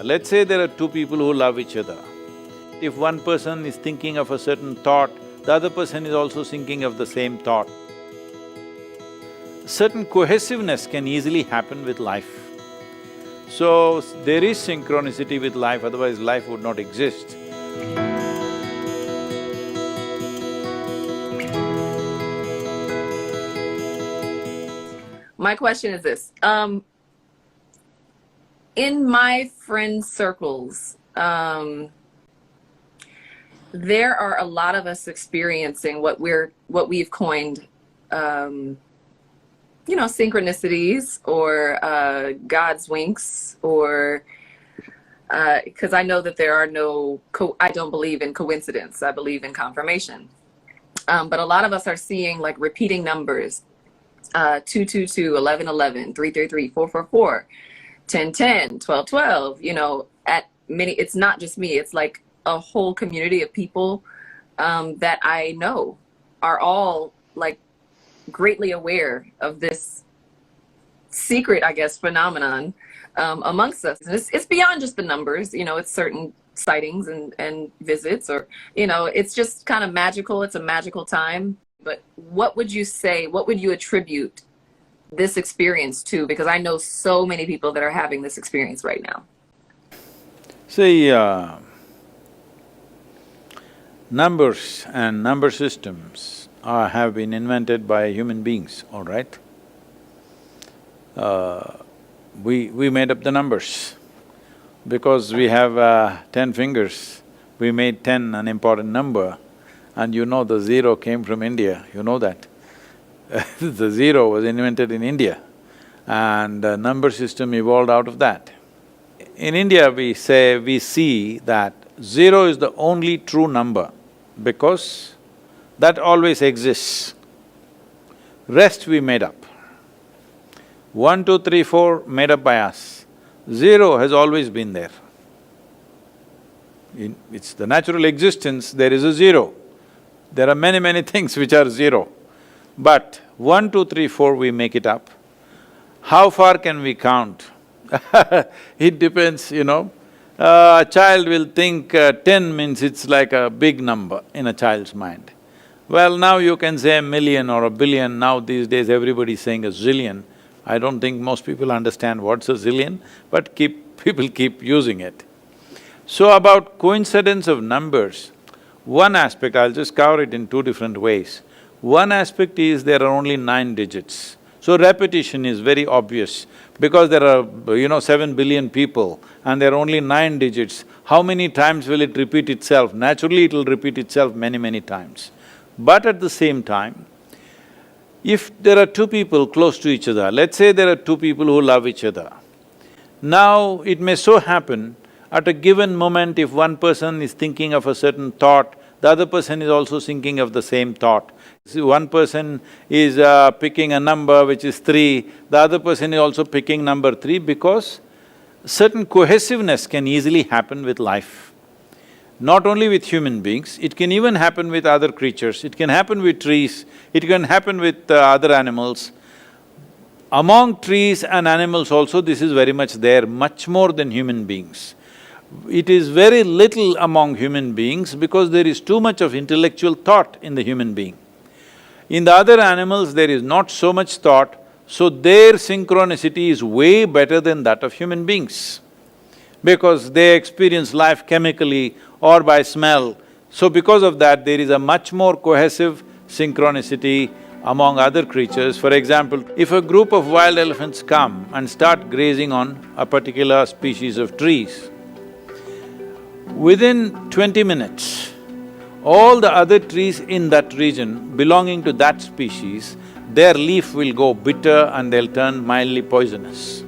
Let's say there are two people who love each other. If one person is thinking of a certain thought, the other person is also thinking of the same thought. Certain cohesiveness can easily happen with life. So, there is synchronicity with life, otherwise life would not exist. My question is this, in my friend circles, there are a lot of us experiencing what we've coined, synchronicities or God's winks, or because I know that there are I don't believe in coincidence, I believe in confirmation. But a lot of us are seeing like repeating numbers, 222, 1111, 333, 444, 1010, 1212, at many, it's not just me, it's like a whole community of people that I know are all like greatly aware of this secret, I guess, phenomenon amongst us. And it's beyond just the numbers, it's certain sightings and visits, or, it's just kind of magical. It's a magical time. But what would you say, what would you attribute this experience to? Because I know so many people that are having this experience right now. See, numbers and number systems have been invented by human beings, all right? We made up the numbers. Because we have 10 fingers, we made 10 an important number, and the zero came from India, you know that. The zero was invented in India, and the number system evolved out of that. In India, we see that zero is the only true number because that always exists. Rest we made up. 1, 2, 3, 4 made up by us. Zero has always been there. It's the natural existence, there is a zero. There are many, many things which are zero. But 1, 2, 3, 4 we make it up. How far can we count? It depends, A child will think 10 means it's like a big number in a child's mind. Well, now you can say a million or a billion, now these days everybody's saying a zillion. I don't think most people understand what's a zillion, but people keep using it. So about coincidence of numbers, one aspect, I'll just cover it in two different ways. One aspect is there are only 9 digits. So repetition is very obvious because there are, 7 billion people and there are only 9 digits. How many times will it repeat itself? Naturally, it'll repeat itself many, many times. But at the same time, if there are two people close to each other, let's say there are two people who love each other. Now, it may so happen, at a given moment, if one person is thinking of a certain thought, the other person is also thinking of the same thought. See, one person is picking a number which is 3, the other person is also picking number 3 because certain cohesiveness can easily happen with life. Not only with human beings, it can even happen with other creatures, it can happen with trees, it can happen with other animals. Among trees and animals also, this is very much there, much more than human beings. It is very little among human beings because there is too much of intellectual thought in the human being. In the other animals, there is not so much thought, so their synchronicity is way better than that of human beings because they experience life chemically or by smell. So because of that, there is a much more cohesive synchronicity among other creatures. For example, if a group of wild elephants come and start grazing on a particular species of trees, within 20 minutes, all the other trees in that region belonging to that species, their leaf will go bitter and they'll turn mildly poisonous.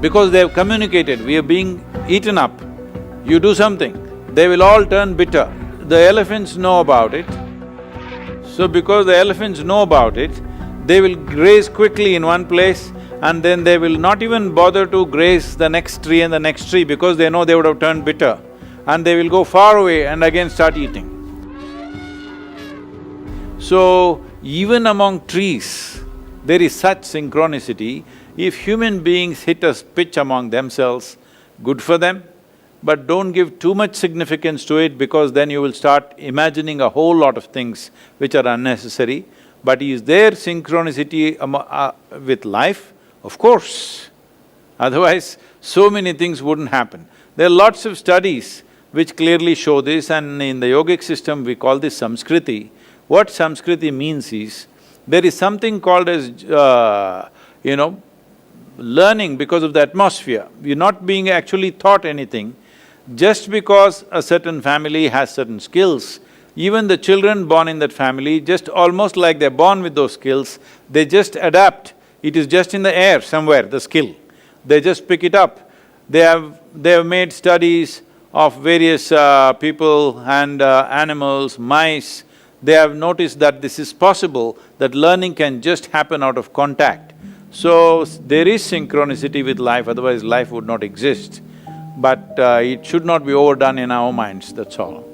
Because they've communicated, we are being eaten up, you do something, they will all turn bitter. The elephants know about it. So because the elephants know about it, they will graze quickly in one place and then they will not even bother to graze the next tree and the next tree because they know they would have turned bitter. And they will go far away and again start eating. So, even among trees, there is such synchronicity. If human beings hit a pitch among themselves, good for them, but don't give too much significance to it, because then you will start imagining a whole lot of things which are unnecessary. But is there synchronicity with life? Of course. Otherwise, so many things wouldn't happen. There are lots of studies which clearly show this, and in the yogic system we call this samskriti. What samskriti means is, there is something called as, learning because of the atmosphere. You're not being actually taught anything. Just because a certain family has certain skills, even the children born in that family, just almost like they're born with those skills, they just adapt. It is just in the air somewhere, the skill. They just pick it up. They have made studies of various people and animals, mice. They have noticed that this is possible, that learning can just happen out of contact. So, there is synchronicity with life, otherwise life would not exist. But it should not be overdone in our minds, that's all.